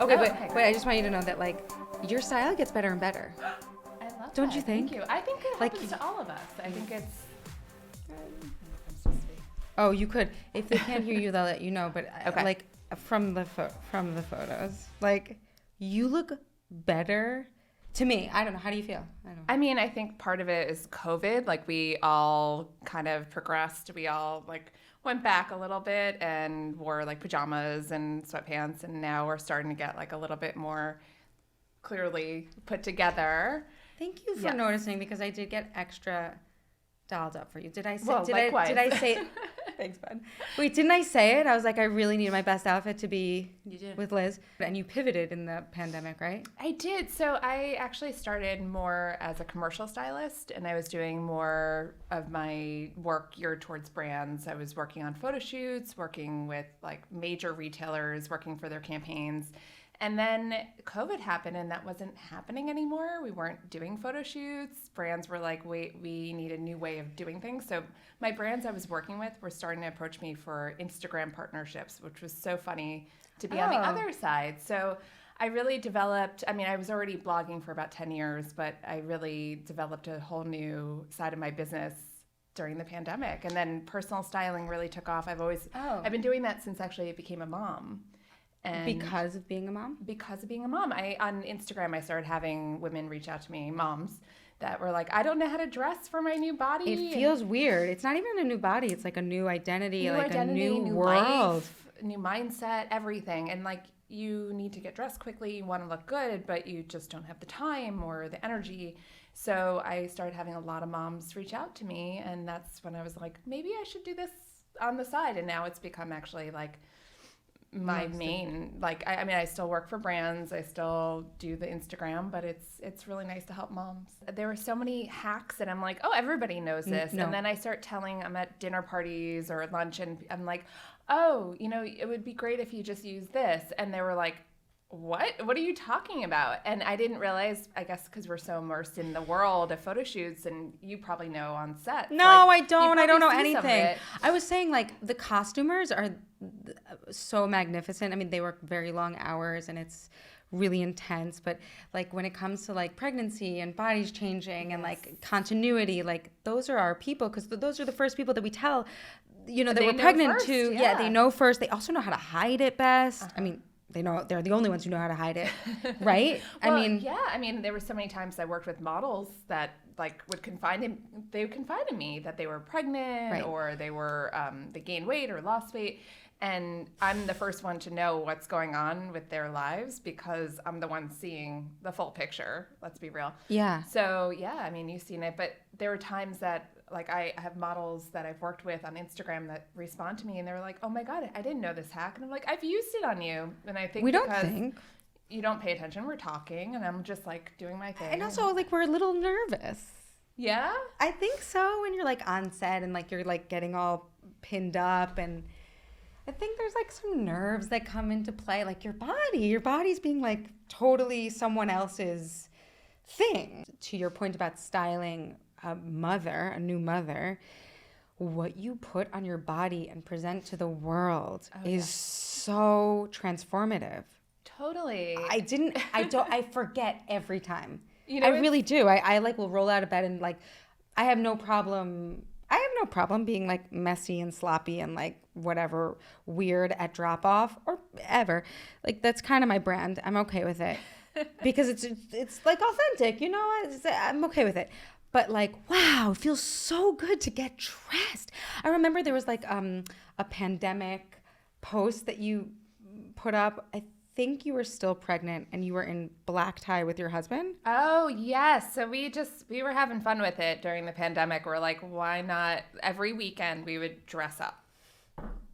Okay, Oh, wait, okay, wait. I just want you to know that like your style gets better and better. I love Don't that. you think? Thank you. I think it Like happens to all of us. I think it's... Oh, you could. If they can't hear you, they'll let you know. But Okay. like from the photos, like you look better to me. I don't know. How do you feel? I don't know. I mean, I think part of it is COVID. Like, we all kind of progressed. We all, like, went back a little bit and wore, like, pajamas and sweatpants. And now we're starting to get, like, a little bit more clearly put together. Thank you for Yes. noticing because I did get extra dolled up for you. Did I say? Well, likewise. Did I say? Thanks, bud. Wait, didn't I say it? I was like, I really needed my best outfit to be You did. with Liz. And you pivoted in the pandemic, right? I did. So I actually started more as a commercial stylist, and I was doing more of my work geared towards brands. I was working on photo shoots, working with like major retailers, working for their campaigns. And then COVID happened and that wasn't happening anymore. We weren't doing photo shoots. Brands were like, wait, we need a new way of doing things. So my brands I was working with were starting to approach me for Instagram partnerships, which was so funny to be on the other side. So I really developed, I mean, I was already blogging for about 10 years, but I really developed a whole new side of my business during the pandemic. And then personal styling really took off. I've been doing that since actually I became a mom. And Because of being a mom? because of being a mom, on Instagram, I started having women reach out to me, moms, that were like, I don't know how to dress for my new body. It feels weird. It's not even a new body. It's like a new identity, a new world. Life, new mindset, everything. And like, you need to get dressed quickly. You want to look good, but you just don't have the time or the energy. So I started having a lot of moms reach out to me. And that's when I was like, maybe I should do this on the side. And now it's become actually like my main, like, I mean, I still work for brands, I still do the Instagram, but it's really nice to help moms. There were so many hacks and I'm like, oh, everybody knows this. No. And then I start telling, I'm at dinner parties or lunch and I'm like, oh, you know, it would be great if you just use this. And they were like, what are you talking about? And I didn't realize, I guess because we're so immersed in the world of photo shoots, and you probably know on set. No, like, I don't. I don't know anything. It. I was saying like the costumers are so magnificent. I mean, they work very long hours and it's really intense. But like when it comes to like pregnancy and bodies changing and like continuity, like those are our people because those are the first people that we tell, you know, that we're pregnant first, to. Yeah, they know first. They also know how to hide it best. I mean, they know they're the only ones who know how to hide it, right? Well, I mean, there were so many times I worked with models that like would confide in me that they were pregnant or they were they gained weight or lost weight, and I'm the first one to know what's going on with their lives because I'm the one seeing the full picture. Let's be real. Yeah. So yeah, I mean, you've seen it, but there were times that like I have models that I've worked with on Instagram that respond to me and they're like, oh my God, I didn't know this hack. And I'm like, I've used it on you. And I think you don't pay attention, we're talking and I'm just like doing my thing. And also like we're a little nervous. Yeah? I think so when you're like on set and like you're like getting all pinned up, and I think there's like some nerves that come into play, like your body's being like totally someone else's thing. To your point about styling a new mother, what you put on your body and present to the world is so transformative. Totally. I forget every time. You know, I really do. I like will roll out of bed and like I have no problem being like messy and sloppy and like whatever weird at drop off or ever. Like that's kind of my brand. I'm okay with it because it's like authentic, you know. I'm okay with it. But like, wow, it feels so good to get dressed. I remember there was like a pandemic post that you put up. I think you were still pregnant and you were in black tie with your husband. Oh, yes. So we were having fun with it during the pandemic. We're like, why not? Every weekend we would dress up.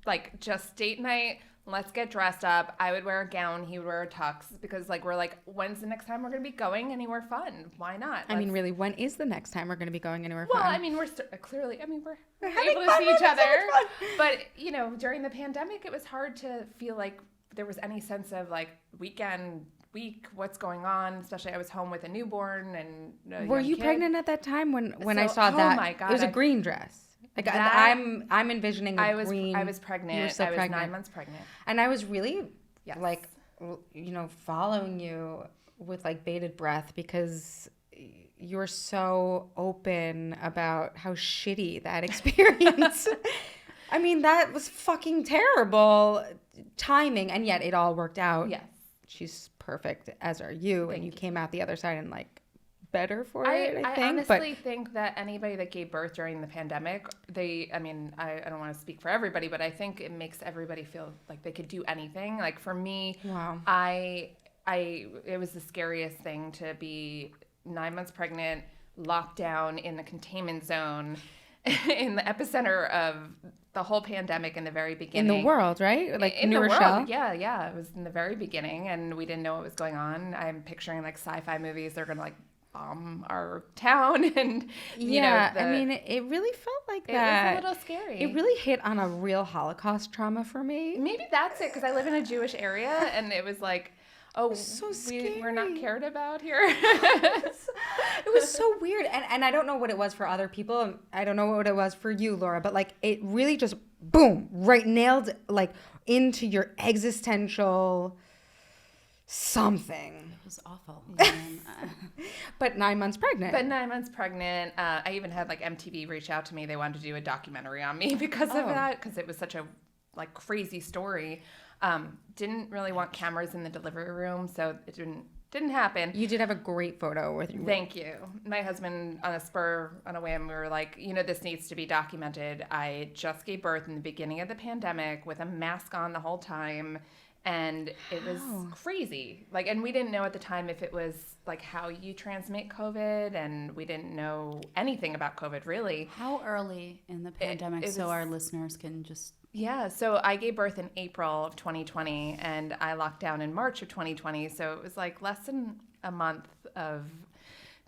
Like just date night. Let's get dressed up. I would wear a gown. He would wear a tux because like we're like, when's the next time we're going to be going anywhere fun? Why not? I mean, really, when is the next time we're going to be going anywhere fun? Well, I mean, we're clearly, I mean, we're having able to fun. see each other. Fun. But, you know, during the pandemic, it was hard to feel like there was any sense of like week, what's going on? Especially I was home with a newborn and were you kid. Pregnant at that time when I saw that? Oh my God. It was a green dress. Like I'm envisioning green. I was pregnant. You were still I was pregnant. 9 months pregnant. And I was really like following you with like bated breath because you're so open about how shitty that experience. I mean, that was fucking terrible timing, and yet it all worked out. Yes. She's perfect, as are you, and you came out the other side and like better for it, I think. I honestly think that anybody that gave birth during the pandemic, I don't want to speak for everybody, but I think it makes everybody feel like they could do anything. Like for me, wow. It was the scariest thing to be 9 months pregnant, locked down in the containment zone, in the epicenter of the whole pandemic in the very beginning. In the world, right? Like in New the Rochelle? world, yeah. It was in the very beginning, and we didn't know what was going on. I'm picturing like sci-fi movies. They're gonna like bomb our town, and it really felt like that. It was a little scary. It really hit on a real Holocaust trauma for me. Maybe that's it, because I live in a Jewish area, and it was like, oh, so we're not cared about here. It was so weird. And I don't know what it was for other people. I don't know what it was for you, Laura, but like it really just boom, right, nailed like into your existential something. It was awful. But 9 months pregnant. I even had like MTV reach out to me. They wanted to do a documentary on me because of that, because it was such a like crazy story. Didn't really want cameras in the delivery room, so it didn't happen. You did have a great photo with you. Thank you. My husband, on a whim, we were like, this needs to be documented. I just gave birth in the beginning of the pandemic with a mask on the whole time, and it was crazy. Like, and we didn't know at the time if it was like how you transmit COVID, and we didn't know anything about COVID really. How early in the pandemic, so our listeners can just... Yeah, so I gave birth in April of 2020, and I locked down in March of 2020. So it was like less than a month of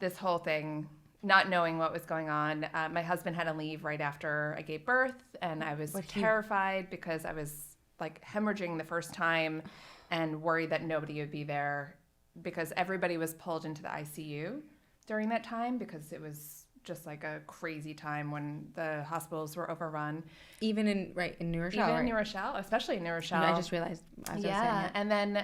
this whole thing, not knowing what was going on. My husband had to leave right after I gave birth, and I was terrified because I was like hemorrhaging the first time and worried that nobody would be there, because everybody was pulled into the ICU during that time, because it was just like a crazy time when the hospitals were overrun. Even in New Rochelle. Even in New Rochelle, especially in New Rochelle. I just realized. And then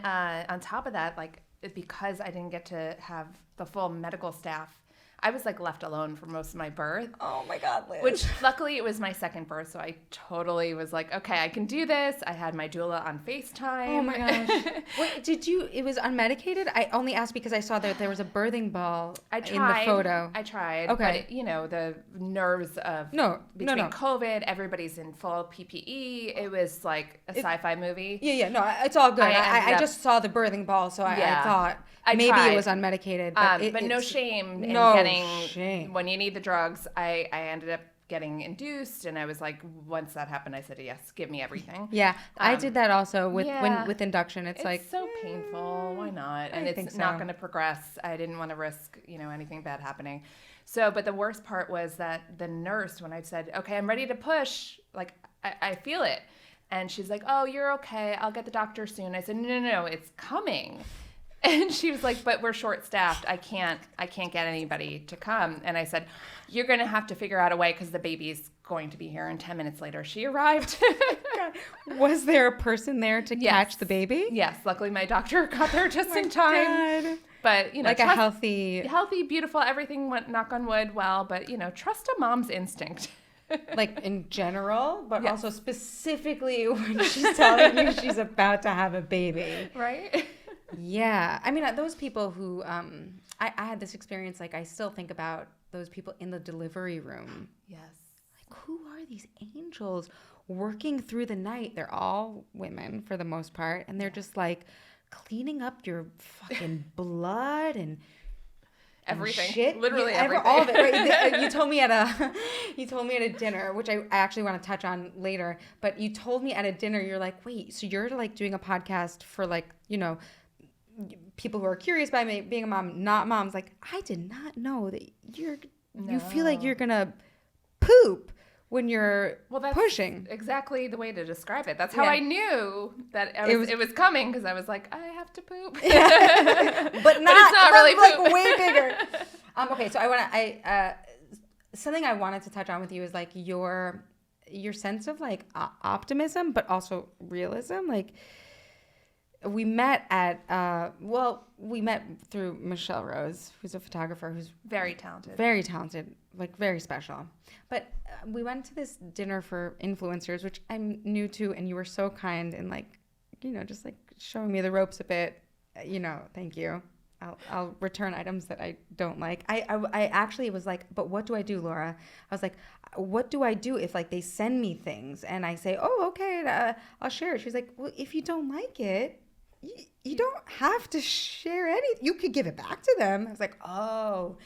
on top of that, like because I didn't get to have the full medical staff, I was like left alone for most of my birth. Oh my God, Liz. Which luckily it was my second birth, so I totally was like, okay, I can do this. I had my doula on FaceTime. Oh my gosh. Wait, it was unmedicated? I only asked because I saw that there was a birthing ball in the photo. I tried. Okay. But, the nerves of between COVID, everybody's in full PPE. It was like a sci-fi movie. Yeah. No, it's all good. I just saw the birthing ball, so I thought maybe it was unmedicated. But no shame in getting, when you need the drugs. I ended up getting induced, and I was like, once that happened, I said, yes, give me everything. Yeah, I did that also with induction. It's like so painful. Why not? And it's not going to progress. I didn't want to risk, anything bad happening. So, but the worst part was that the nurse, when I said, okay, I'm ready to push, like I feel it. And she's like, oh, you're okay. I'll get the doctor soon. I said, no, it's coming. And she was like, but we're short-staffed. I can't get anybody to come. And I said, you're going to have to figure out a way, because the baby's going to be here. And 10 minutes later, she arrived. Was there a person there to catch the baby? Yes. Luckily, my doctor got there just in time. God. But, like a healthy, beautiful, everything went, knock on wood, well. But, trust a mom's instinct. Like in general, but also specifically when she's telling you she's about to have a baby. Right? Yeah. I mean, those people who, I had this experience, like I still think about those people in the delivery room. Yes. Like, who are these angels working through the night? They're all women for the most part. And they're just like cleaning up your fucking blood and everything. Shit. Literally everything. All of it. Right? You told me at a dinner, which I actually want to touch on later, but you told me at a dinner, you're like, wait, so you're like doing a podcast for like, people who are curious about being a mom, not moms. Like, I did not know that you feel like you're going to poop when you're pushing. Exactly the way to describe it. That's how I knew that it was coming, because I was like, I have to poop. But it's not really poop. Like way bigger. Okay, so something I wanted to touch on with you is like your sense of like optimism, but also realism. Like, we met at we met through Michelle Rose, who's a photographer who's very talented, like very special. But we went to this dinner for influencers, which I'm new to, and you were so kind and like, just like showing me the ropes a bit. Thank you. I'll return items that I don't like. I actually was like, but what do I do, Laura? I was like, what do I do if like they send me things and I say, oh, okay, I'll share it. She's like, well, if you don't like it, you don't have to share anything. You could give it back to them. I was like, oh,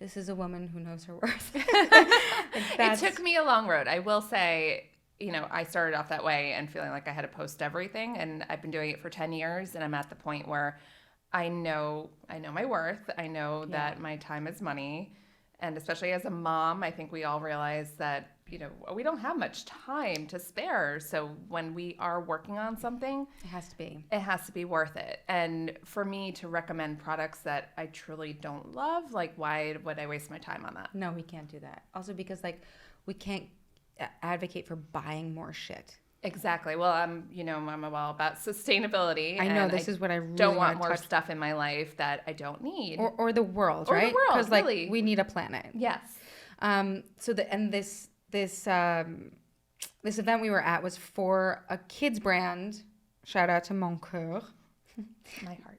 this is a woman who knows her worth. It took me a long road. I will say, I started off that way and feeling like I had to post everything. And I've been doing it for 10 years. And I'm at the point where I know my worth. I know that my time is money. And especially as a mom, I think we all realize that, we don't have much time to spare. So when we are working on something, it has to be worth it. And for me to recommend products that I truly don't love, like why would I waste my time on that? No, we can't do that. Also because like we can't advocate for buying more shit. Exactly. Well, I'm all about sustainability. I know this is what I really don't want more stuff in my life that I don't need. Or the world, or right? The world, because really. Like we need a planet. Yes. This event we were at was for a kids brand. Shout out to Mon Coeur.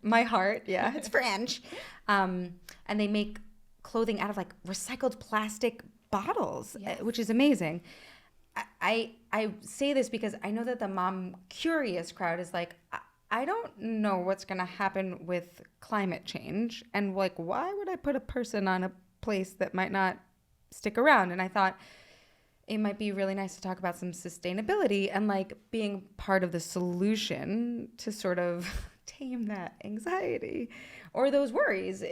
My heart. Yeah, it's French. And they make clothing out of like recycled plastic bottles, which is amazing. I say this because I know that the mom curious crowd is like, I don't know what's going to happen with climate change. And like, why would I put a person on a place that might not stick around? And I thought it might be really nice to talk about some sustainability and like being part of the solution to sort of tame that anxiety or those worries,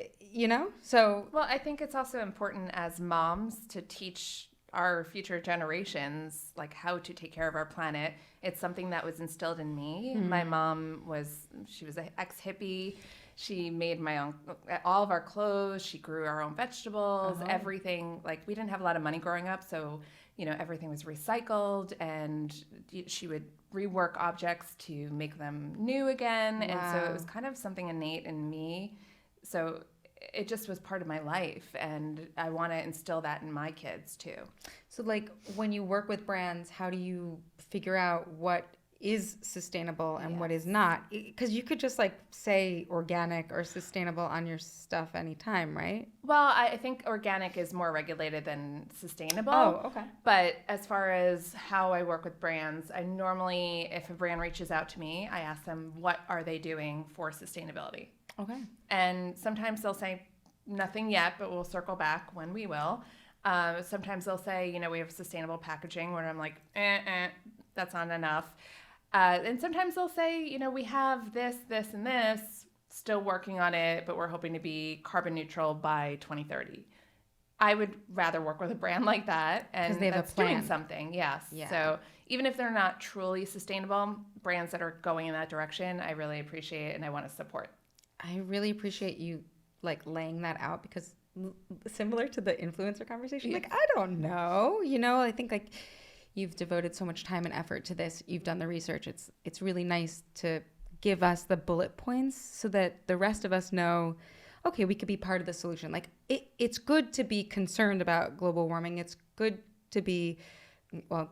So, well, I think it's also important as moms to teach our future generations like how to take care of our planet. It's something that was instilled in me. My mom she was an ex-hippie. She made all of our clothes. She grew our own vegetables, everything. Like we didn't have a lot of money growing up, so everything was recycled, and she would rework objects to make them new again. Wow. And so it was kind of something innate in me. So it just was part of my life, and I want to instill that in my kids too. So like when you work with brands, how do you figure out what is sustainable and what is not? Because you could just like say organic or sustainable on your stuff anytime, right? Well, I think organic is more regulated than sustainable. Oh, okay. But as far as how I work with brands, I normally, if a brand reaches out to me, I ask them what are they doing for sustainability. Okay. And sometimes they'll say nothing yet, but we'll circle back when we will. Sometimes they'll say, we have sustainable packaging, where I'm like, that's not enough. And sometimes they'll say, we have this, and this, still working on it, but we're hoping to be carbon neutral by 2030. I would rather work with a brand like that, and they have that's a plan. doing something. Yes. Yeah. So even if they're not truly sustainable, brands that are going in that direction, I really appreciate and I want to support. I really appreciate you like laying that out, because similar to the influencer conversation, like, I don't know, I think like you've devoted so much time and effort to this. You've done the research. It's really nice to give us the bullet points so that the rest of us know, okay, we could be part of the solution. Like it's good to be concerned about global warming. It's good to be,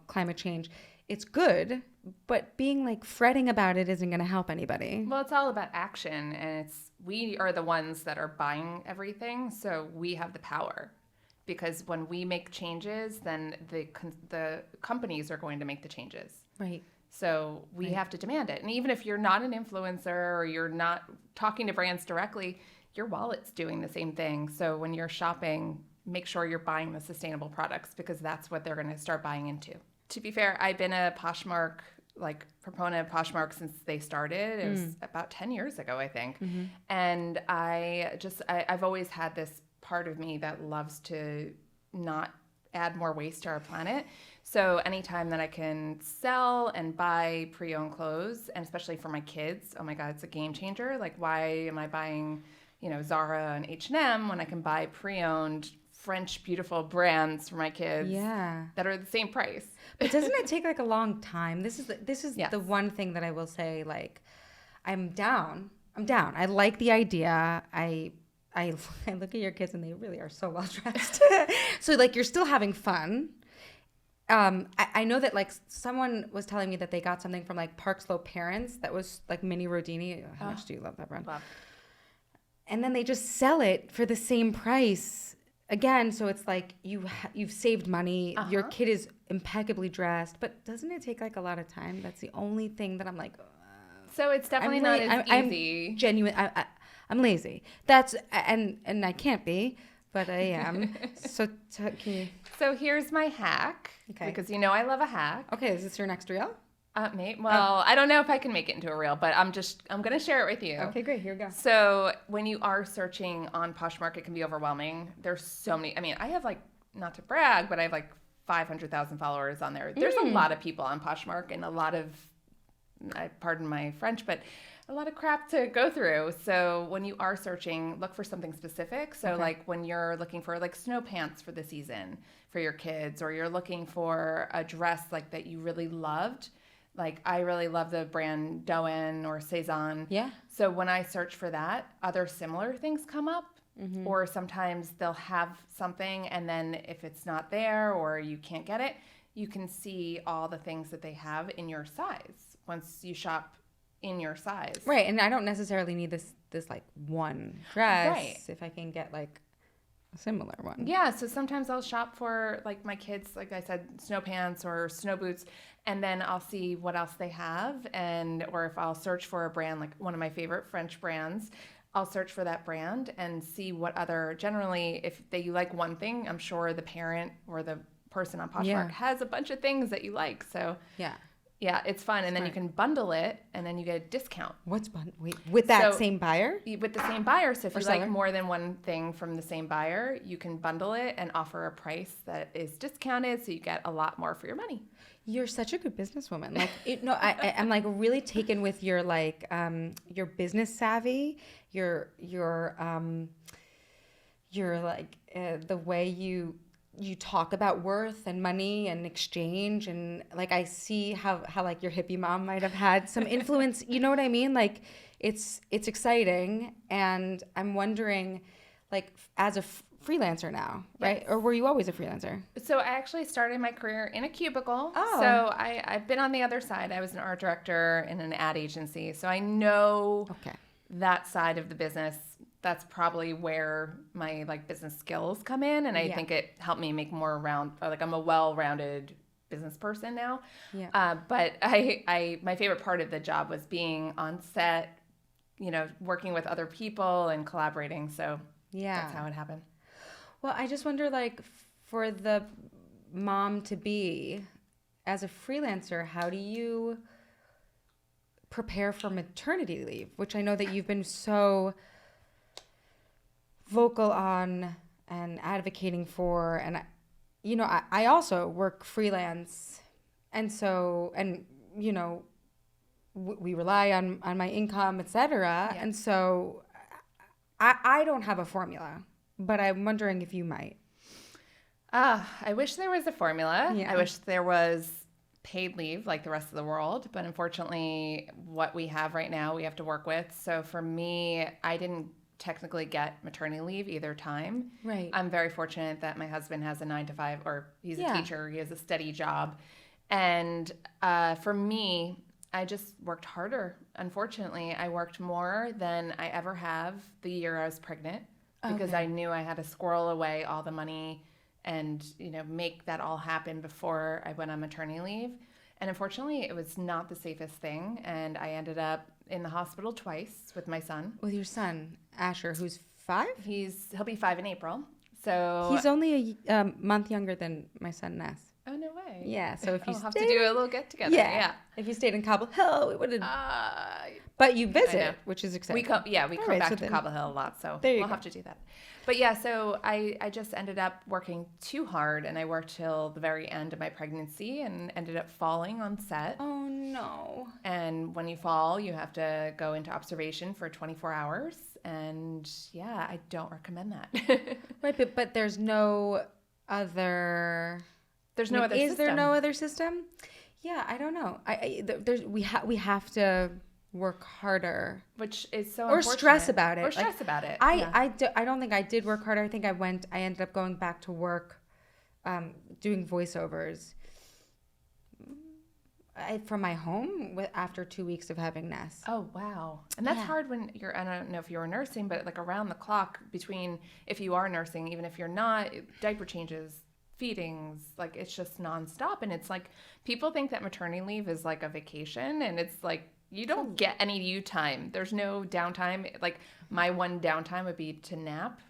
climate change. It's good, but being like fretting about it isn't going to help anybody. Well, it's all about action, and we are the ones that are buying everything, so we have the power. Because when we make changes, then the companies are going to make the changes. Right. So we have to demand it. And even if you're not an influencer or you're not talking to brands directly, your wallet's doing the same thing. So when you're shopping, make sure you're buying the sustainable products, because that's what they're going to start buying into. To be fair, I've been a Poshmark, proponent of Poshmark since they started. It was about 10 years ago, I think. Mm-hmm. And I've always had this part of me that loves to not add more waste to our planet. So anytime that I can sell and buy pre-owned clothes, and especially for my kids, oh my God, it's a game changer. Like, why am I buying, Zara and H&M when I can buy pre-owned French beautiful brands for my kids that are the same price? But doesn't it take like a long time? This is the one thing that I will say, like, I'm down. I like the idea. I look at your kids and they really are so well dressed. So like you're still having fun. I know that like someone was telling me that they got something from like Park Slope Parents that was like mini Rodini. How much do you love that brand? Love. And then they just sell it for the same price again. So it's like you've saved money. Your kid is impeccably dressed, but doesn't it take like a lot of time? That's the only thing that I'm like. So it's definitely not as easy. I'm genuine. I'm lazy. That's and I can't be, but I am. So can you? So here's my hack. Okay. Because you know I love a hack. Okay, is this your next reel? Mate. Well, I don't know if I can make it into a reel, but I'm going to share it with you. Okay, great. Here we go. So when you are searching on Poshmark, it can be overwhelming. There's so many. I mean, I have like, not to brag, but I have like 500,000 followers on there. There's a lot of people on Poshmark and a lot of, pardon my French, but a lot of crap to go through. So when you are searching, look for something specific. So like when you're looking for like snow pants for the season for your kids, or you're looking for a dress like that you really loved. Like I really love the brand Doen or Cezanne. Yeah. So when I search for that, other similar things come up. Or sometimes they'll have something and then if it's not there or you can't get it, you can see all the things that they have in your size once you shop in your size. Right, and I don't necessarily need this like one dress Right. if I can get like a similar one. Yeah, so sometimes I'll shop for like my kids, like I said, snow pants or snow boots, and then I'll see what else they have, or if I'll search for a brand, like one of my favorite French brands, I'll search for that brand and see what other, generally, if you like one thing, I'm sure the parent or the person on Poshmark has a bunch of things that you like. So yeah, it's fun. And then you can bundle it and then you get a discount. With that same buyer? With the same buyer. So if you seller? like more than one thing from the same buyer, you can bundle it and offer a price that is discounted so you get a lot more for your money. You're such a good businesswoman. Like, I'm like really taken with your like your business savvy, your like the way you talk about worth and money and exchange, and like I see how like your hippie mom might have had some influence. You know what I mean? Like it's exciting, and I'm wondering, like as a freelancer now, right? Or were you always a freelancer? So I actually started my career in a cubicle. Oh. So I've been on the other side. I was an art director in an ad agency. So I know that side of the business. That's probably where my like business skills come in. And I think it helped me make more I'm a well-rounded business person now. Yeah. But my favorite part of the job was being on set, working with other people and collaborating. So that's how it happened. Well, I just wonder, like, for the mom to be, as a freelancer, how do you prepare for maternity leave? Which I know that you've been so vocal on and advocating for. And, I also work freelance. And so, we rely on my income, et cetera. Yeah. And so I don't have a formula. But I'm wondering if you might. I wish there was a formula. Yeah. I wish there was paid leave like the rest of the world. But unfortunately, what we have right now, we have to work with. So for me, I didn't technically get maternity leave either time. Right. I'm very fortunate that my husband has a 9-to-5, or he's a teacher. He has a steady job. And for me, I just worked harder. Unfortunately, I worked more than I ever have the year I was pregnant. Because I knew I had to squirrel away all the money and, make that all happen before I went on maternity leave. And unfortunately, it was not the safest thing. And I ended up in the hospital twice with my son. With your son, Asher, who's 5? He'll be 5 in April. So he's only a month younger than my son, Ness. Oh, no way. Yeah, so if you we'll have to do a little get together. Yeah. If you stayed in Cobble Hill, we would have. But you visit, which is exciting. We come back to Cobble Hill a lot, so we'll have to do that. But yeah, so I just ended up working too hard, and I worked till the very end of my pregnancy and ended up falling on set. Oh, no. And when you fall, you have to go into observation for 24 hours. And yeah, I don't recommend that. Right, but there's no other... There's no other system. Is there no other system? Yeah, I don't know. We have to work harder. Which is so Or unfortunate. stress about it. Or stress about it. I don't think I did work harder. I think I ended up going back to work doing voiceovers from my home after 2 weeks of having Ness. Oh, wow. And that's hard when I don't know if you were nursing, but like around the clock between, if you are nursing, even if you're not, diaper changes, feedings, like it's just nonstop. And it's like, people think that maternity leave is like a vacation, and it's like, you don't get any you time. There's no downtime. Like my one downtime would be to nap.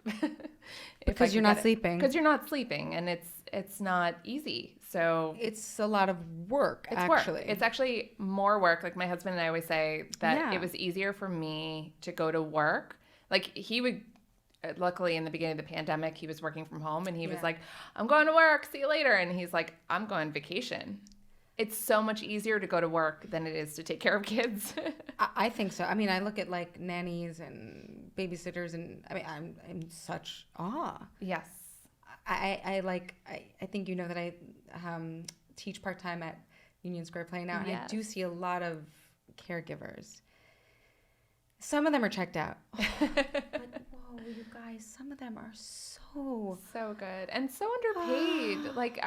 Because you're not sleeping. Because you're not sleeping, and it's not easy. So it's a lot of work, it's actually. Work. It's actually more work. Like my husband and I always say that it was easier for me to go to work. Like he would, luckily in the beginning of the pandemic, he was working from home, and he was like, I'm going to work. See you later. And he's like, I'm going on vacation. It's so much easier to go to work than it is to take care of kids. I think so. I mean, I look at like nannies and babysitters, and I mean, I'm in such awe. Yes. I think you know that I teach part-time at Union Square Play now, and I do see a lot of caregivers. Some of them are checked out. But whoa, you guys, some of them are so good and so underpaid. Like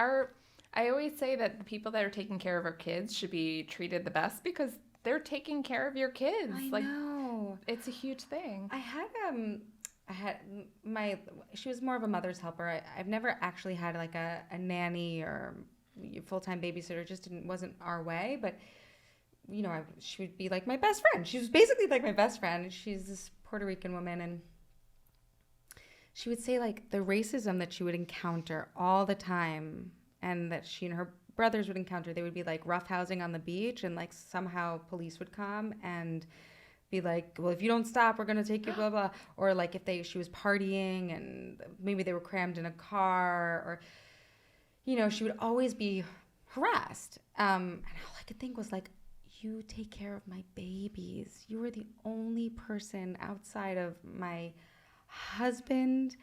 I always say that the people that are taking care of our kids should be treated the best because they're taking care of your kids. I know. It's a huge thing. She was more of a mother's helper. I've never actually had like a nanny or full-time babysitter. Just wasn't our way. But you know, she would be like my best friend. She was basically like my best friend. She's this Puerto Rican woman, and she would say like the racism that she would encounter all the time, and that she and her brothers would encounter. They would be like roughhousing on the beach, and like somehow police would come and be like, well, if you don't stop, we're going to take you, blah, blah. Or like if she was partying and maybe they were crammed in a car, or, you know, she would always be harassed. And all I could think was like, you take care of my babies. You are the only person outside of my husband,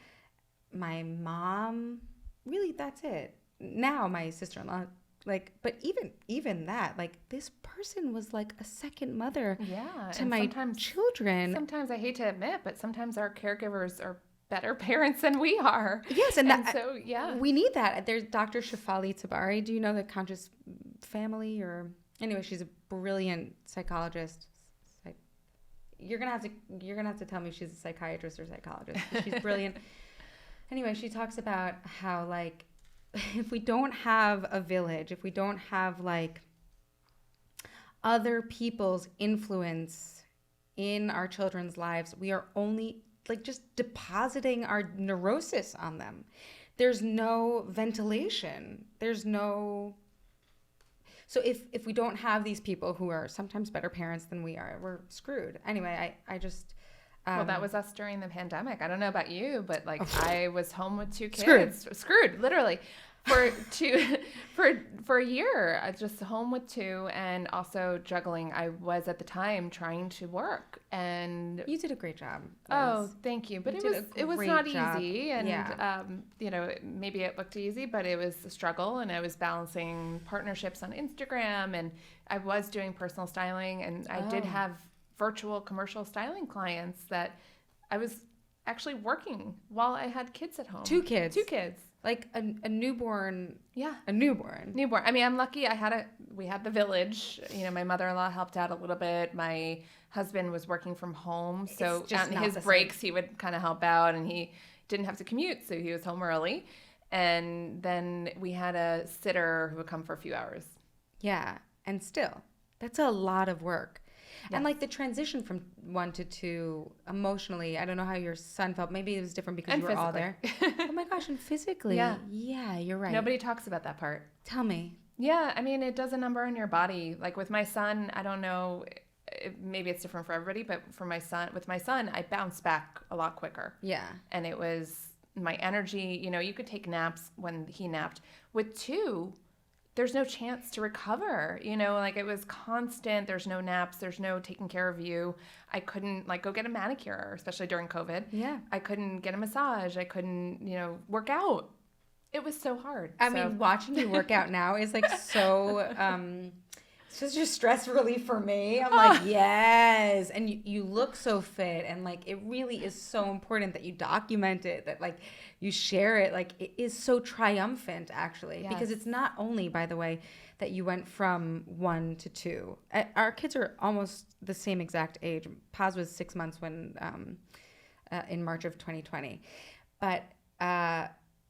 my mom. Really, that's it. Now my sister-in-law. Like, but even that, like, this person was like a second mother to my children. Sometimes I hate to admit, but sometimes our caregivers are better parents than we are. Yes, so we need that. There's Dr. Shafali Tabari. Do you know the Conscious Family? Or anyway, she's a brilliant psychologist. You're gonna have to tell me she's a psychiatrist or psychologist. She's brilliant. Anyway, she talks about how like, if we don't have a village, if we don't have like other people's influence in our children's lives, we are only like just depositing our neurosis on them. There's no ventilation. So if we don't have these people who are sometimes better parents than we are, we're screwed. Anyway, I just... well, that was us during the pandemic. I don't know about you, but like I was home with 2 kids. Screwed, literally. For a year, I was just home with 2, and also juggling. I was at the time trying to work, and you did a great job. Oh, thank you. But it was not easy, and you know, maybe it looked easy, but it was a struggle, and I was balancing partnerships on Instagram, and I was doing personal styling, and I did have virtual commercial styling clients that I was actually working while I had kids at home. 2 kids. 2 kids. Like a newborn. Yeah. A newborn. I mean, I'm lucky we had the village. You know, my mother-in-law helped out a little bit. My husband was working from home. So on his breaks, he would kind of help out, and he didn't have to commute. So he was home early. And then we had a sitter who would come for a few hours. Yeah. And still, that's a lot of work. Yes. And like the transition from 1 to 2 emotionally, I don't know how your son felt. Maybe it was different because you were all there. Oh my gosh, and physically. Yeah, you're right. Nobody talks about that part. Tell me. Yeah, I mean, it does a number on your body. Like with my son, I don't know, maybe it's different for everybody, but with my son, I bounced back a lot quicker. Yeah. And it was my energy, you know, you could take naps when he napped. With 2, there's no chance to recover, you know, like it was constant. There's no naps. There's no taking care of you. I couldn't like go get a manicure, especially during COVID. Yeah. I couldn't get a massage. I couldn't, you know, work out. It was so hard. I mean, watching you work out now is like so such a stress relief for me. I'm like, yes. And you look so fit, and like it really is so important that you document it, that like you share it. Like it is so triumphant actually, because it's not only, by the way, that you went from 1 to 2. Our kids are almost the same exact age. Paz was 6 months when in March of 2020, but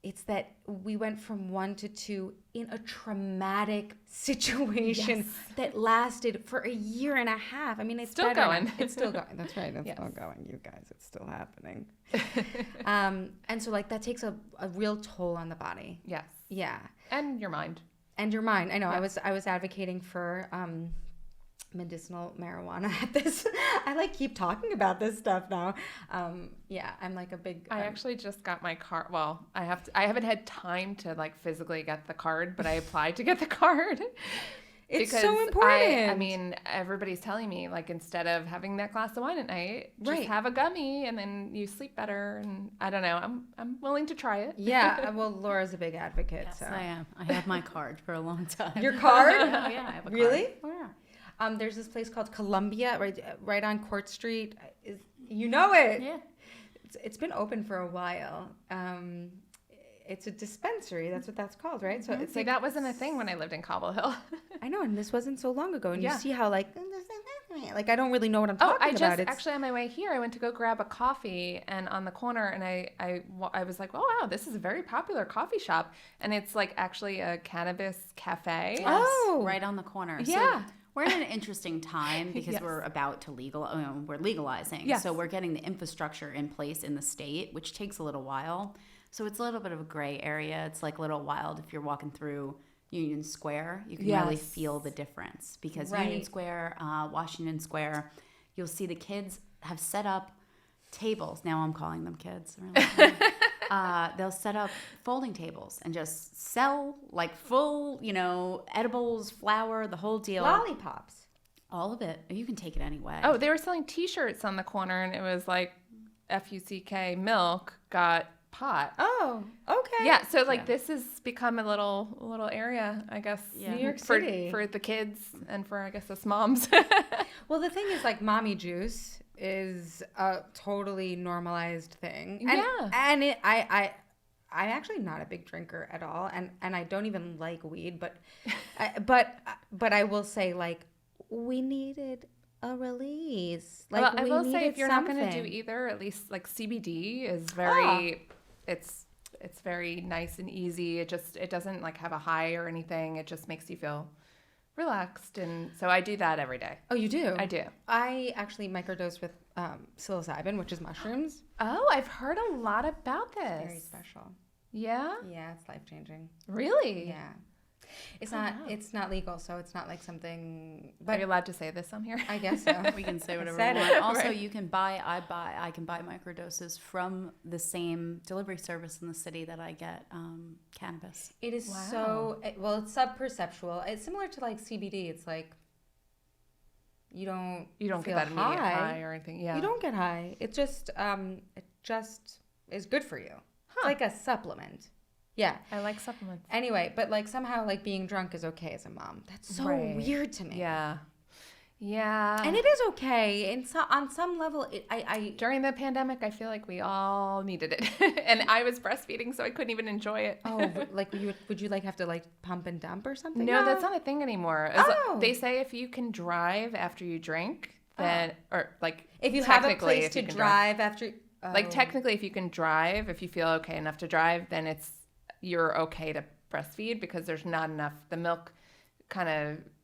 it's that we went from 1 to 2 in a traumatic situation that lasted for a year and a half. I mean, it's still going. It's still going. That's right. It's still going, you guys. It's still happening. And so, like, that takes a real toll on the body. Yes. Yeah. And your mind. And your mind. I know. I was advocating for medicinal marijuana at this. I like keep talking about this stuff now. I'm like a big. I actually just got my card. Well, I haven't had time to like physically get the card, but I applied to get the card. It's so important. I mean, everybody's telling me like instead of having that glass of wine at night, just right, have a gummy and then you sleep better. And I don't know. I'm willing to try it. Yeah. Well, Laura's a big advocate. Yes, so I am. I have my card for a long time. Your card? Oh, yeah, I have a card. Really? Oh, yeah. There's this place called Columbia, right on Court Street. You know it. Yeah. It's been open for a while. It's a dispensary. That's what that's called, right? So it's like that wasn't a thing when I lived in Cobble Hill. I know, and this wasn't so long ago. And you see how like I don't really know what I'm talking about. Actually on my way here, I went to go grab a coffee, and on the corner, and I was like, oh wow, this is a very popular coffee shop, and it's like actually a cannabis cafe. Yes, right on the corner. Yeah. So we're in an interesting time because we're about to we're legalizing. Yes. So we're getting the infrastructure in place in the state, which takes a little while. So it's a little bit of a gray area. It's like a little wild if you're walking through Union Square. You can really feel the difference because Union Square, Washington Square, you'll see the kids have set up tables. Now I'm calling them kids. Really. They'll set up folding tables and just sell like full, edibles, flour, the whole deal. lollipops. All of it. You can take it anyway. Oh, they were selling T-shirts on the corner, and it was like FUCK milk got pot. Oh, okay. Yeah, so like this has become a little area, I guess. Yeah. New York City for the kids and for I guess us moms. Well, the thing is, like, mommy juice is a totally normalized thing. Yeah. And I'm actually not a big drinker at all, and I don't even like weed, but I will say, like, we needed a release. Like, well, I we will say needed if you're not going to something. do either, at least like CBD is very it's very nice and easy. It doesn't like have a high or anything. It just makes you feel relaxed, and so I do that every day. Oh, you do? I do. I actually microdose with psilocybin, which is mushrooms. Oh, I've heard a lot about this. Very special. Yeah? Yeah, it's life-changing. Really? Yeah. It's Oh, not wow. it's not legal, so it's not like something, Are but you allowed to say this on here? I guess so. We can say whatever we said want. it. Also, Right. you can I can buy microdoses from the same delivery service in the city that I get cannabis. It is Wow. so well. It's sub-perceptual. It's similar to like CBD. It's like you don't You don't feel get that immediate high or anything. Yeah. You don't get high. It just is good for you. It's like a supplement. Yeah. I like supplements. Anyway, but like somehow like being drunk is okay as a mom. That's so Right. weird to me. Yeah. Yeah. And it is okay. And so on some level, during the pandemic, I feel like we all needed it. And I was breastfeeding, so I couldn't even enjoy it. like would you like have to like pump and dump or something? No, that's not a thing anymore. Oh. They say if you can drive after you drink, then, or like, If you have a technically, place if to you can drive after. Like technically, if you can drive, if you feel okay enough to drive, then you're okay to breastfeed because there's not enough. The milk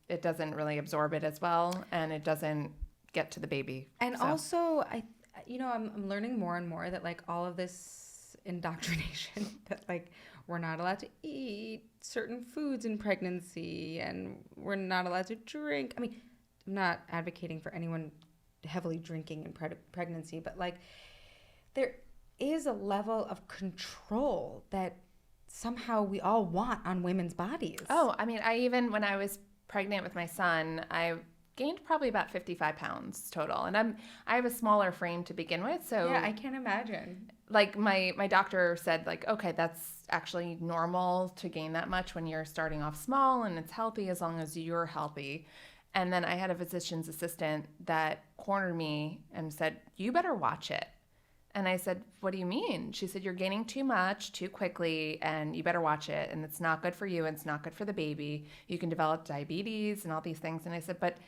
it doesn't really absorb it as well, and it doesn't get to the baby. And So. also, I'm learning more and more that like all of this indoctrination that like we're not allowed to eat certain foods in pregnancy and we're not allowed to drink. I mean, I'm not advocating for anyone heavily drinking in pregnancy, but like there is a level of control that somehow we all want on women's bodies. Oh, I mean, when I was pregnant with my son, I gained probably about 55 pounds total. And I have a smaller frame to begin with. So Yeah, I can't imagine. like my doctor said, like, okay, that's actually normal to gain that much when you're starting off small, and it's healthy as long as you're healthy. And then I had a physician's assistant that cornered me and said, you better watch it. And I said, what do you mean? She said, you're gaining too much too quickly, and you better watch it. And it's not good for you, and it's not good for the baby. You can develop diabetes and all these things. And I said, but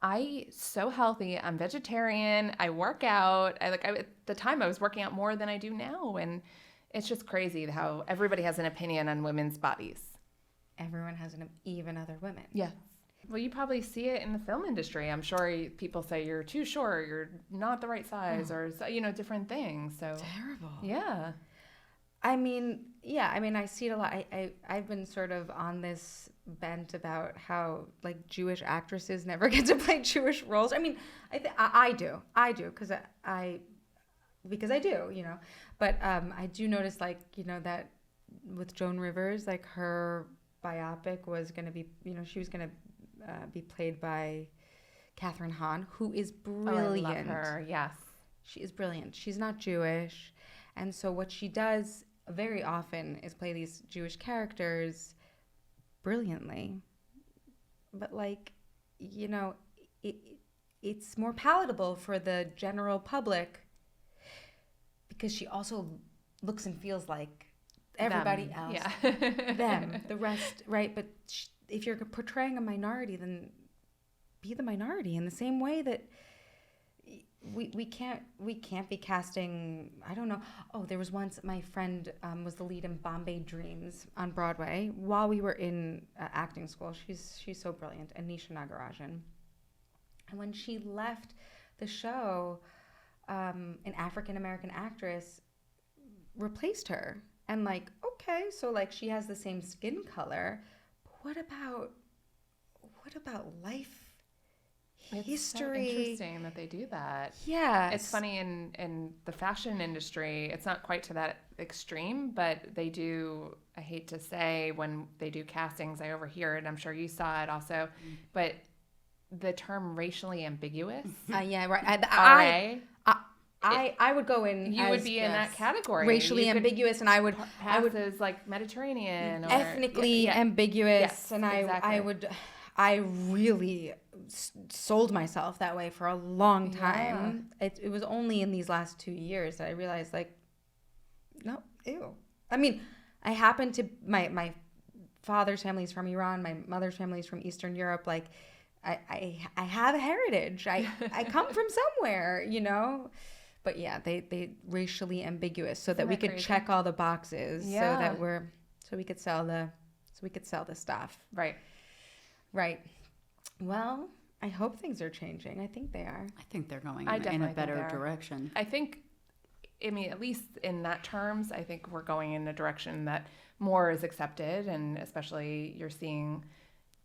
I so healthy. I'm vegetarian. I work out. At the time I was working out more than I do now. And it's just crazy how everybody has an opinion on women's bodies. Everyone has even other women. Yeah. Well, you probably see it in the film industry. I'm sure people say you're too short, you're not the right size, or different things. So Terrible. yeah. I mean, I see it a lot. I've been sort of on this bent about how like Jewish actresses never get to play Jewish roles. I mean, I do because I do, But I do notice that with Joan Rivers, like her biopic was going to be, she was going to be played by Catherine Hahn, who is brilliant. Oh, I love her. Yes. She is brilliant. She's not Jewish. And so what she does very often is play these Jewish characters brilliantly. But it's more palatable for the general public because she also looks and feels like everybody else. Yeah. Them, the rest, right? But if you're portraying a minority, then be the minority in the same way that we can't be casting. I don't know. Oh, there was once my friend was the lead in Bombay Dreams on Broadway while we were in acting school. She's so brilliant, Anisha Nagarajan. And when she left the show, an African American actress replaced her. And okay, so she has the same skin color. But what about life? History. It's so interesting that they do that. Yeah. It's funny in the fashion industry, it's not quite to that extreme, but they do, I hate to say, when they do castings, I overhear it, I'm sure you saw it also, but the term racially ambiguous. Yeah, right. I would go in. You would be in that category. Racially ambiguous, and I would as like Mediterranean or ethnically ambiguous, yes, and exactly. I really sold myself that way for a long time. Yeah. It was only in these last 2 years that I realized no, ew. I mean, I happen to my father's family is from Iran, my mother's family is from Eastern Europe. I have a heritage. I come from somewhere, But yeah, they racially ambiguous so that we could check all the boxes, so we could sell the stuff. Right. Right. Well, I hope things are changing. I think they are. I think they're going in a better direction. I think, at least in that terms, I think we're going in a direction that more is accepted, and especially you're seeing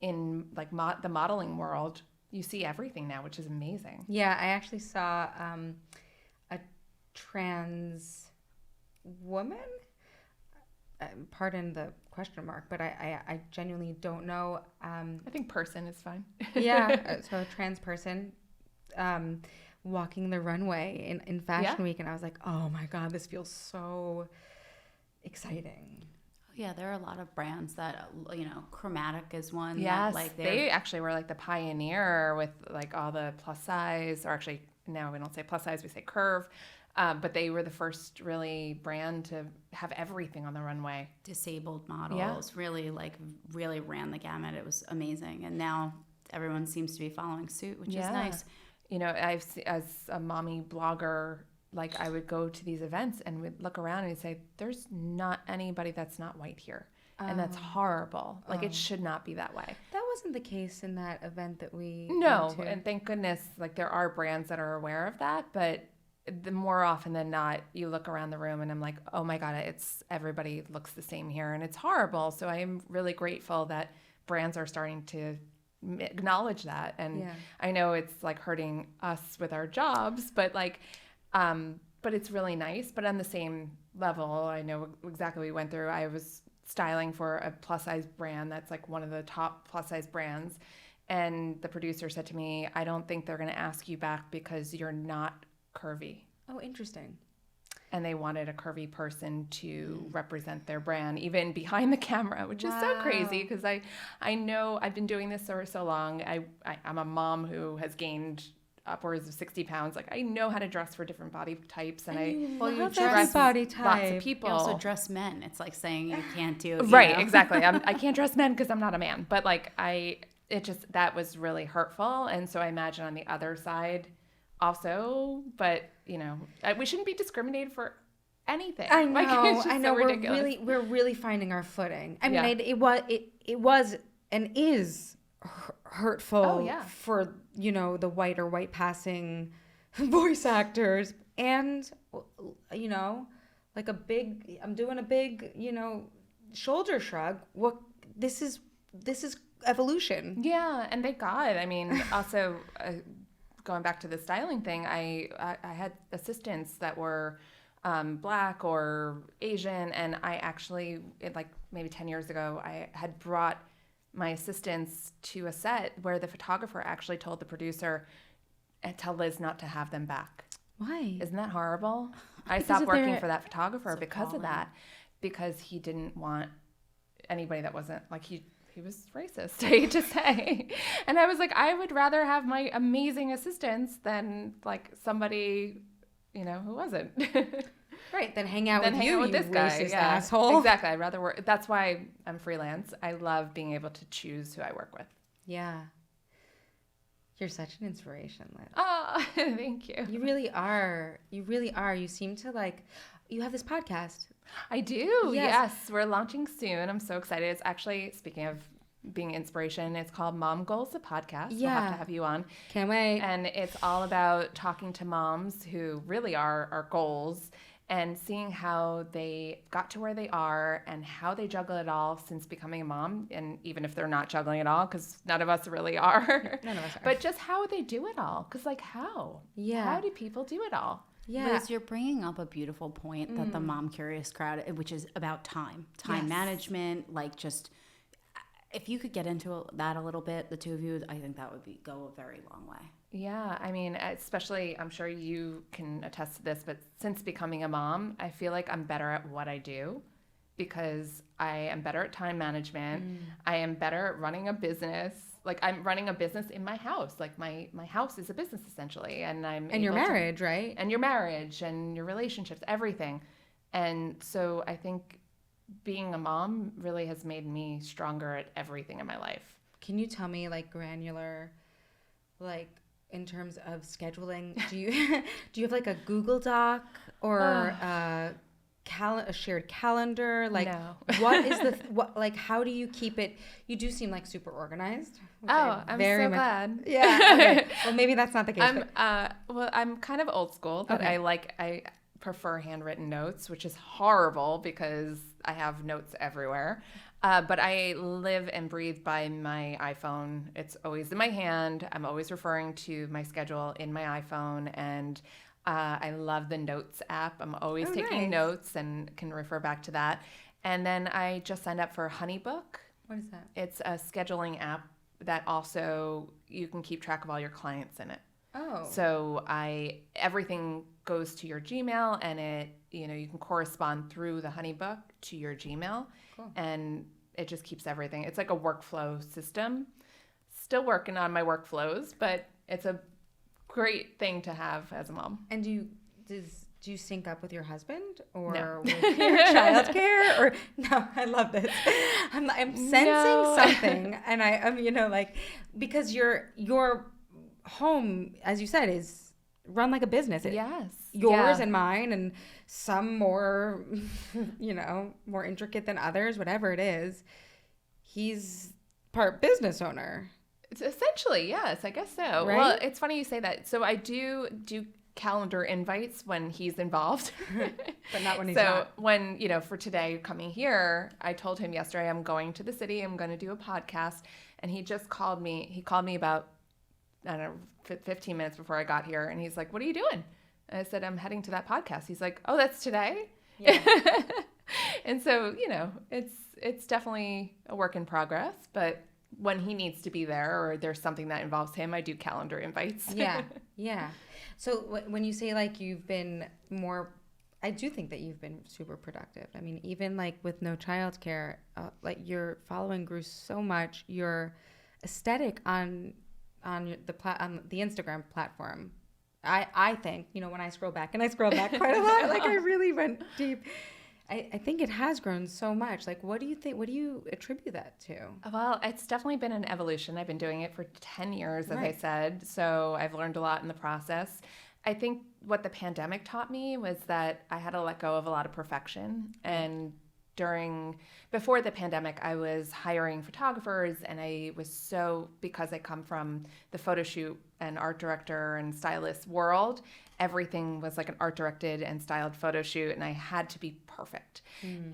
in the modeling world, you see everything now, which is amazing. Yeah, I actually saw a trans woman. Pardon the question mark, but I genuinely don't know. I think person is fine. Yeah, so a trans person walking the runway in Fashion Week, and I was like, oh my God, this feels so exciting. Yeah, there are a lot of brands that, Chromatic is one. Yes, that, they actually were the pioneer with all the plus size, or actually now we don't say plus size, we say curve. But they were the first really brand to have everything on the runway. Disabled models, really ran the gamut. It was amazing. And now everyone seems to be following suit, which is nice. As a mommy blogger, I would go to these events and we'd look around and we'd say, there's not anybody that's not white here. And that's horrible. It should not be that way. That wasn't the case in that event that we No, went to. And thank goodness, there are brands that are aware of that, but the more often than not, you look around the room and I'm like, oh my God, everybody looks the same here, and it's horrible. So I am really grateful that brands are starting to acknowledge that. And I know it's hurting us with our jobs, but but it's really nice. But on the same level, I know exactly what we went through. I was styling for a plus size brand that's one of the top plus size brands. And the producer said to me, I don't think they're going to ask you back because you're not curvy. Oh, interesting. And they wanted a curvy person to represent their brand, even behind the camera, which is so crazy because I know I've been doing this for so long. I'm a mom who has gained upwards of 60 pounds. Like, I know how to dress for different body types, and you dress body lots type. of people. You also dress men. It's like saying you can't do it. Right, exactly. I can't dress men because I'm not a man. But like that was really hurtful. And so I imagine on the other side also, but we shouldn't be discriminated for anything. I know, Like, it's just I know. so ridiculous. We're really finding our footing. I mean, Yeah. it was and is hurtful Oh, yeah. for the white passing voice actors, and like I'm doing a big shoulder shrug. What this is evolution. Yeah, and thank God. I mean, also going back to the styling thing, I had assistants that were Black or Asian, and I actually, like maybe 10 years ago, I had brought my assistants to a set where the photographer actually told the producer, tell Liz not to have them back. Why? Isn't that horrible? I Because stopped if working they're- for that photographer because of appalling. that, because he didn't want anybody that wasn't like he was racist, I hate to say. And I was like, I would rather have my amazing assistants than like somebody, who wasn't. Right, then hang out Then with hang you, out with you this guy. racist Yeah, asshole. exactly. I'd rather work. That's why I'm freelance. I love being able to choose who I work with. Yeah. You're such an inspiration, Liz. Oh, thank you. You really are. You really are. You seem to you have this podcast. I do. Yes. Yes. We're launching soon. I'm so excited. It's actually, speaking of being inspiration, it's called Mom Goals, the podcast. We'll have Yeah. to have you on. Can't wait. And it's all about talking to moms who really are our goals and seeing how they got to where they are and how they juggle it all since becoming a mom. And even if they're not juggling it all, because none of us really are. None of us are. But just how they do it all. Because how? Yeah. How do people do it all? Yeah. Liz, you're bringing up a beautiful point that the mom curious crowd, which is about time Yes. management, like just if you could get into that a little bit, the two of you, I think that would go a very long way. Yeah, I mean, especially, I'm sure you can attest to this, but since becoming a mom, I feel like I'm better at what I do because I am better at time management. I am better at running a business. Like, I'm running a business in my house. Like, my house is a business, essentially. And your able to- marriage, right? and your marriage and your relationships, everything. And so I think being a mom really has made me stronger at everything in my life. Can you tell me granular, in terms of scheduling? Do you do you have a Google Doc or a shared calendar? No. What is how do you keep it? You do seem super organized. which Oh, I'm very so much- glad. Yeah. Okay. Well, maybe that's not the case. I'm kind of old school, but Okay. I prefer handwritten notes, which is horrible because I have notes everywhere. But I live and breathe by my iPhone. It's always in my hand. I'm always referring to my schedule in my iPhone, and I love the Notes app. I'm always taking nice. notes and can refer back to that. And then I just signed up for HoneyBook. What is that? It's a scheduling app that also you can keep track of all your clients in it. Oh. So everything goes to your Gmail, and you can correspond through the HoneyBook to your Gmail, Cool. and it just keeps everything. It's like a workflow system. Still working on my workflows, but it's a great thing to have as a mom. And do you sync up with your husband or No. with your childcare? Or no, I love this. I'm sensing No. something, and because your home, as you said, is run like a business. Yes. Yours Yeah. and mine, and some more, more intricate than others. Whatever it is, he's part business owner. It's essentially, yes, I guess so. Right? Well, it's funny you say that. So I do calendar invites when he's involved. But not when he's so not. when, for today coming here, I told him yesterday I'm going to the city. I'm going to do a podcast. And he just called me. He called me about, I don't know, 15 minutes before I got here. And he's like, what are you doing? And I said, I'm heading to that podcast. He's like, oh, that's today? Yeah. And so, it's definitely a work in progress, but when he needs to be there or there's something that involves him, I do calendar invites. Yeah. Yeah. So when you say like you've been more, I do think that you've been super productive. I mean, even like with no childcare, like your following grew so much. Your aesthetic on on the Instagram platform, I think, you know, when I scroll back, and I scroll back quite a lot, like I really went deep. I think it has grown so much. Like, what do you think? What do you attribute that to? Well, it's definitely been an evolution. I've been doing it for 10 years, as I Right. said. So I've learned a lot in the process. I think what the pandemic taught me was that I had to let go of a lot of perfection. And before the pandemic, I was hiring photographers, and I was because I come from the photo shoot and art director and stylist world, everything was like an art directed and styled photo shoot, and I had to be perfect.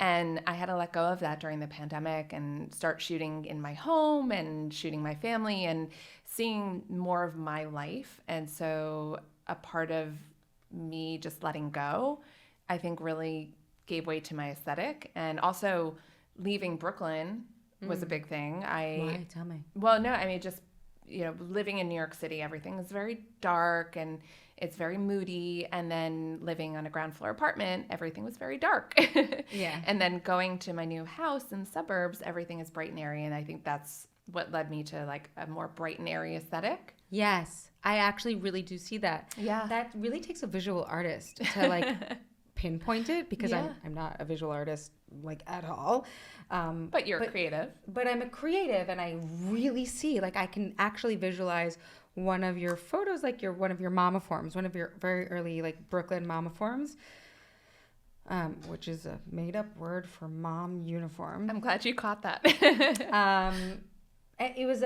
And I had to let go of that during the pandemic and start shooting in my home and shooting my family and seeing more of my life. And so a part of me just letting go, I think, really gave way to my aesthetic. And also leaving Brooklyn was a big thing. Why? Tell me. Well, no, I mean, just, living in New York City, everything is very dark and it's very moody. And then living on a ground floor apartment, everything was very dark. Yeah. And then going to my new house in the suburbs, everything is bright and airy. And I think that's what led me to like a more bright and airy aesthetic. Yes, I actually really do see that. Yeah. That really takes a visual artist to like pinpoint it, because Yeah. I'm not a visual artist like at all. But you're creative. But I'm a creative, and I really see, like, I can actually visualize one of your photos, like one of your mama forms, one of your very early like Brooklyn mama forms, which is a made up word for mom uniform. I'm glad you caught that. It was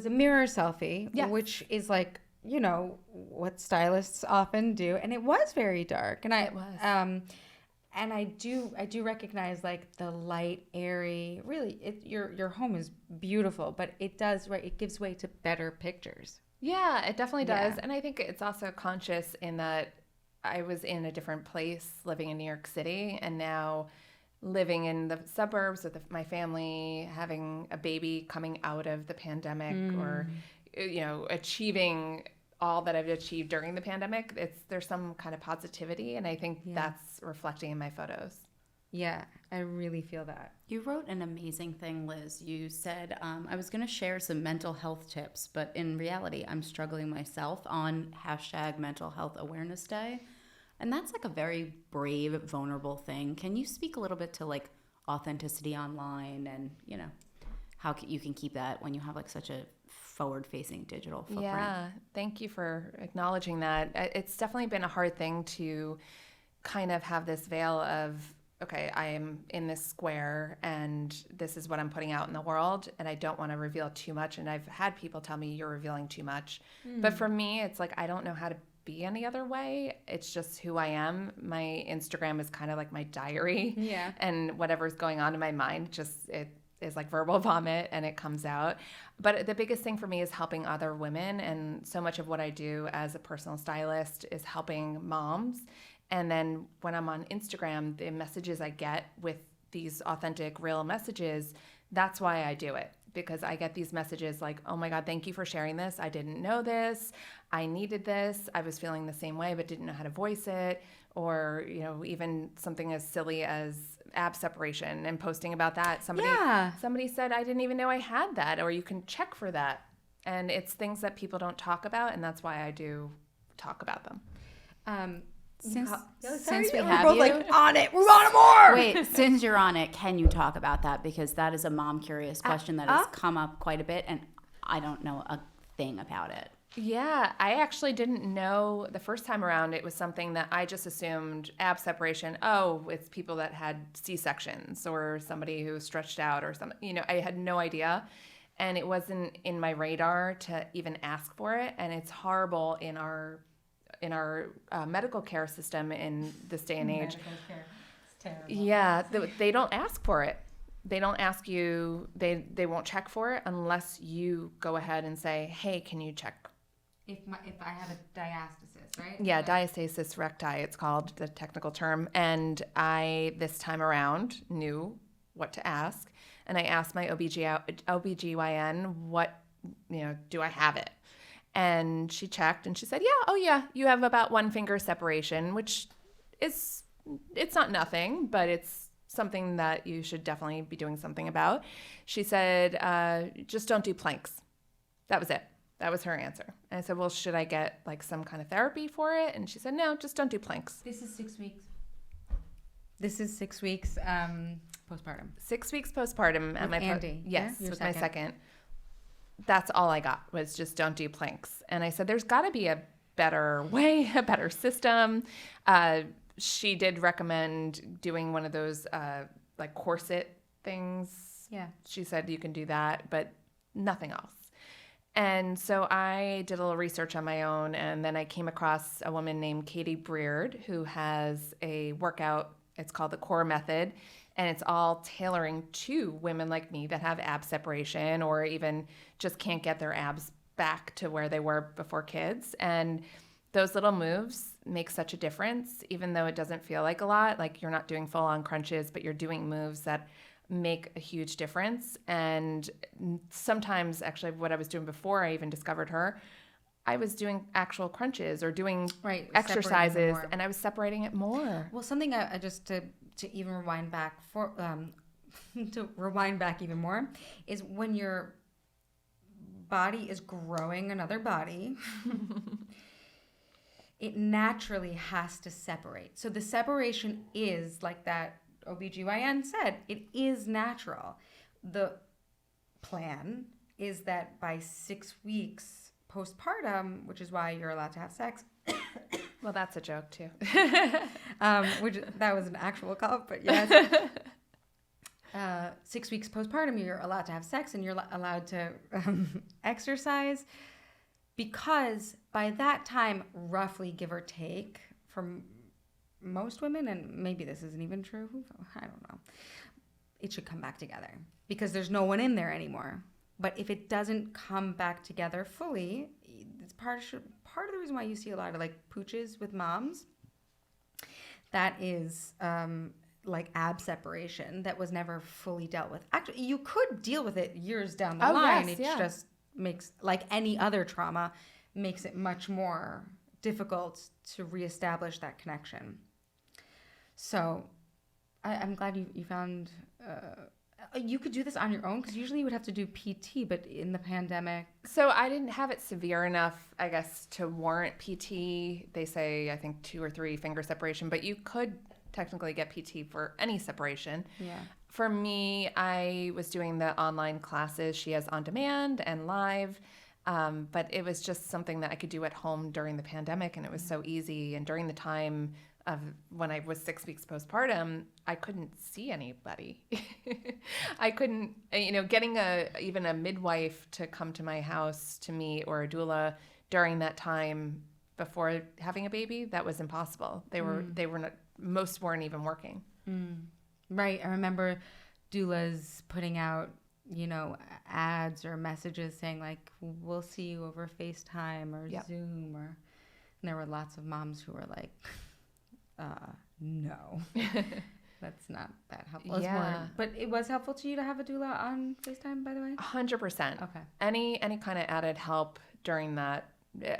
a mirror selfie, Yes. which is like, you know, what stylists often do, and it was very dark, and It was. and I do recognize like the light, airy. Really, your home is beautiful, but it does, right? It gives way to better pictures. Yeah, it definitely does. Yeah. And I think it's also conscious in that I was in a different place living in New York City, and now living in the suburbs with my family, having a baby coming out of the pandemic, or achieving all that I've achieved during the pandemic. There's some kind of positivity, and I think that's reflecting in my photos. Yeah, I really feel that. You wrote an amazing thing, Liz. You said, I was going to share some mental health tips, but in reality, I'm struggling myself on #MentalHealthAwareness Day. And that's like a very brave, vulnerable thing. Can you speak a little bit to like authenticity online and, how you can keep that when you have like such a forward-facing digital footprint? Yeah, thank you for acknowledging that. It's definitely been a hard thing to kind of have this veil of, okay, I am in this square and this is what I'm putting out in the world, and I don't want to reveal too much. And I've had people tell me you're revealing too much. But for me, it's like I don't know how to be any other way. It's just who I am. My Instagram is kind of like my diary. Yeah. And whatever's going on in my mind, it is like verbal vomit, and it comes out. But the biggest thing for me is helping other women. And so much of what I do as a personal stylist is helping moms. And then when I'm on Instagram, the messages I get with these authentic, real messages, that's why I do it. Because I get these messages like, oh my God, thank you for sharing this. I didn't know this. I needed this. I was feeling the same way, but didn't know how to voice it. Or, even something as silly as ab separation and posting about that. Somebody said, I didn't even know I had that, or you can check for that. And it's things that people don't talk about. And that's why I do talk about them. Since we We're have both you, like on it. We're on it more. wait, since you're on it, can you talk about that? Because that is a mom curious question that has come up quite a bit, and I don't know a thing about it. Yeah, I actually didn't know the first time around. It was something that I just assumed ab separation. Oh, it's people that had C-sections or somebody who was stretched out or something. I had no idea. And it wasn't in my radar to even ask for it. And it's horrible in our medical care system in this day and age. It's terrible. Yeah, they don't ask for it. They don't ask you. They won't check for it unless you go ahead and say, "Hey, can you check?" If I have a diastasis, right? Yeah, diastasis recti, it's called, the technical term. And I, this time around, knew what to ask. And I asked my OBGYN, what, do I have it? And she checked and she said, yeah, you have about 1 finger separation, which it's not nothing, but it's something that you should definitely be doing something about. She said, just don't do planks. That was it. That was her answer. And I said, well, should I get like some kind of therapy for it? And she said, no, just don't do planks. This is 6 weeks. This is 6 weeks postpartum. 6 weeks postpartum. With Andy. Yes, yeah? with my second. That's all I got was just don't do planks. And I said, there's got to be a better way, a better system. She did recommend doing one of those like corset things. Yeah. She said you can do that, but nothing else. And so I did a little research on my own, and then I came across a woman named Katie Breard who has a workout. It's called the Core Method, and it's all tailoring to women like me that have ab separation or even just can't get their abs back to where they were before kids. And those little moves make such a difference, even though it doesn't feel like a lot. Like you're not doing full-on crunches, but you're doing moves that make a huge difference. And sometimes, actually, what I was doing before I even discovered her, I was doing actual crunches or doing exercises, and I was separating it more. Well, something I just to even rewind back for to rewind back even more is when your body is growing another body. It naturally has to separate. So the separation is like that OBGYN said, it is natural. The plan is that by 6 weeks postpartum, which is why you're allowed to have sex. Well, that's a joke too. Which that was an actual cough, but yes. 6 weeks postpartum, you're allowed to have sex and you're allowed to exercise, because by that time, roughly give or take, from most women, and maybe this isn't even true, I don't know, it should come back together because there's no one in there anymore. But if it doesn't come back together fully, it's part of the reason why you see a lot of like pooches with moms. That is like ab separation that was never fully dealt with. Actually, you could deal with it years down the line. Yes, it just makes, like any other trauma, makes it much more difficult to reestablish that connection. So I'm glad you found you could do this on your own, because usually you would have to do PT, but in the pandemic. So I didn't have it severe enough, I guess, to warrant PT. They say, I think 2 or 3 finger separation, but you could technically get PT for any separation. Yeah. For me, I was doing the online classes. She has on demand and live, but it was just something that I could do at home during the pandemic, and it was so easy. And during the time of when I was 6 weeks postpartum, I couldn't see anybody. I couldn't, getting even a midwife to come to my house to meet, or a doula during that time before having a baby, that was impossible. They were not, most weren't even working. Right. I remember doulas putting out, ads or messages saying like, we'll see you over FaceTime or Zoom, and there were lots of moms who were like, no, that's not that helpful. But it was helpful to you to have a doula on FaceTime, by the way? 100%. Okay. Any kind of added help during that.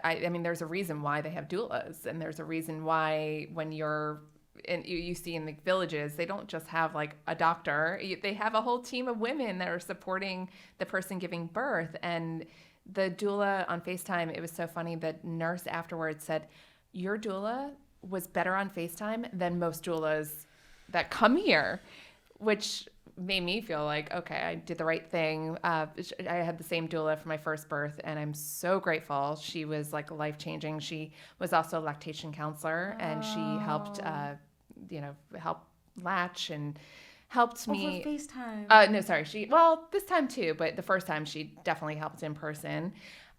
I mean, there's a reason why they have doulas, and there's a reason why when you're and you see in the villages, they don't just have like a doctor. They have a whole team of women that are supporting the person giving birth. And the doula on FaceTime, it was so funny. The nurse afterwards said, your doula was better on FaceTime than most doulas that come here, which made me feel like, okay, I did the right thing. I had the same doula for my first birth, and I'm so grateful. She was like life-changing. She was also a lactation counselor, and she helped, help latch and helped me. Over FaceTime. No, sorry. This time too, but the first time she definitely helped in person.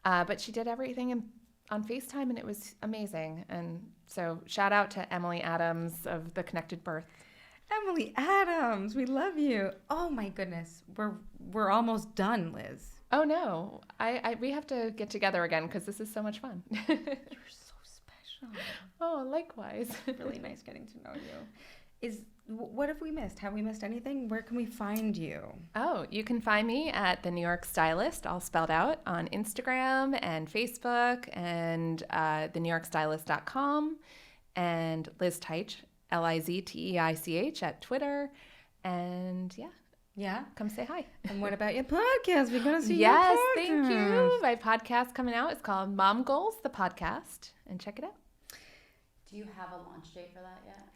But she did everything on FaceTime, and it was amazing. And so shout out to Emily Adams of The Connected Birth. Emily Adams, we love you. Oh my goodness, we're almost done, Liz. Oh no, we have to get together again because this is so much fun. You're so special. Oh, likewise. Really nice getting to know you. what have we missed? Have we missed anything? Where can we find you? Oh, you can find me at The New York Stylist, all spelled out, on Instagram and Facebook, and thenewyorkstylist.com, and Liz Teich, Lizteich, at Twitter. And Yeah. come say hi. And what about your podcast? We're going to see Yes, your podcast. thank you. My podcast coming out is called Mom Goals, the podcast, and check it out. Do you have a launch date for that yet?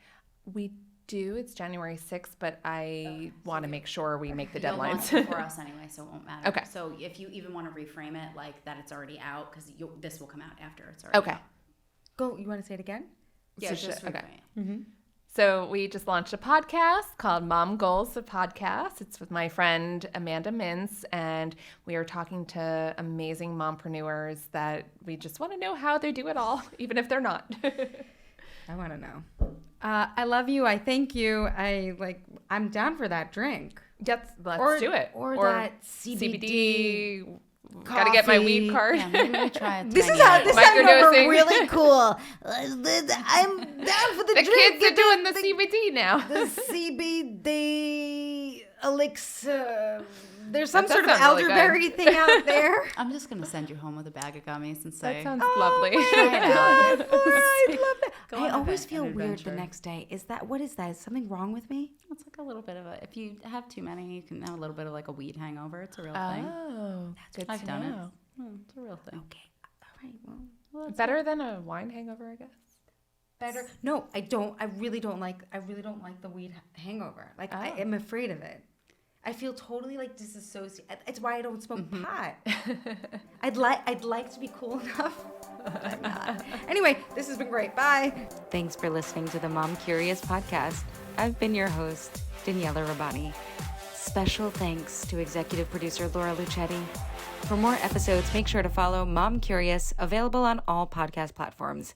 We do. It's January 6th, but I want to make sure we make the You'll launch deadlines. it for us anyway, so it won't matter. Okay. So if you even want to reframe it like that it's already out, because this will come out after it's already Okay. out. Go. You want to say it again? Yeah, just reframe it. Mm-hmm. So we just launched a podcast called Mom Goals, the podcast. It's with my friend Amanda Mintz, and we are talking to amazing mompreneurs that we just want to know how they do it all, even if they're not. I want to know. I love you. I thank you. I'm down for that drink. Let's do it. Or that CBD. Gotta get my weed card. Yeah, maybe we try it. This is how Microdosing. really cool. I'm down for the The drink. kids are doing the CBD now. The CBD elixir. There's some That sort of does sound really elderberry thing out there. I'm just going to send you home with a bag of gummies and say, That sounds lovely. try it out. I love that. Go I on always an feel weird the adventure. next day. What is that? Is something wrong with me? It's like a little bit of if you have too many, you can have a little bit of like a weed hangover. It's a real thing. Oh, good I've to done know. it. It's a real thing. Okay. All right. Well, Better than a wine hangover, I guess. better. No, I don't. I really don't like the weed hangover. Like I am afraid of it. I feel totally like disassociated. It's why I don't smoke pot. I'd like to be cool enough. But I'm not. Anyway, this has been great. Bye. Thanks for listening to the Mom Curious podcast. I've been your host, Daniela Rabbani. Special thanks to executive producer Laura Lucetti. For more episodes, make sure to follow Mom Curious, available on all podcast platforms.